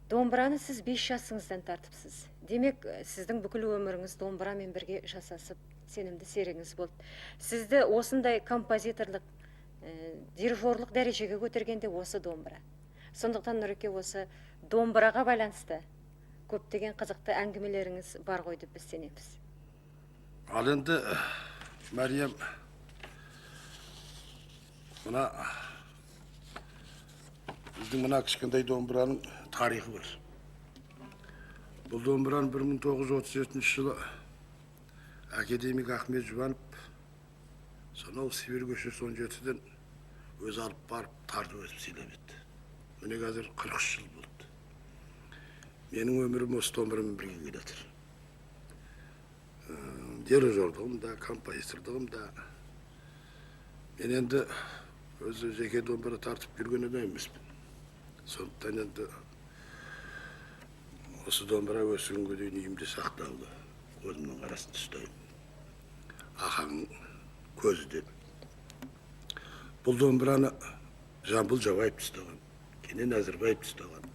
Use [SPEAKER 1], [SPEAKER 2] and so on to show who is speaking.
[SPEAKER 1] Домбыраны сіз 5 жасыңыздан тартыпсыз. Демек, сіздің бүкіл өміріңіз домбырамен бірге жасасып, сенімді серігіңіз болды. Сізді осындай композиторлық, дирижерлық дәрежеге көтергенде осы домбыра. Сондықтан Нұреке, осы домбыраға байланысты көптеген қызықты әңгімелеріңіз бар ғой деп біз сенеміз.
[SPEAKER 2] Ал енді, Мәриям, мына біздің мына кішкентай домбыраның тарихы бар. Бұл домбыраны 1937 жылы академик Ахмет Жұбанов сонау Сибир көшесі 17-ден өзі алып барып тартып өсіп сыйлап еді. Міне қазір 43 жыл болды. Менің өмірім осы домбырамен бірге келе жатыр. Дирижерлігім да, композиторлығым да. Мен енді өзі жеке домбыра тартып жүрген адам емеспін. Сондықтан енді осы домбыра осы күнге дейін үйімде сақталды. Көзімнің қарасында ұстаймын. Ахаңның көзіден. Бұл домбыраны Жамбыл Жабаев ұстаған, Кенен Әзірбаев ұстаған.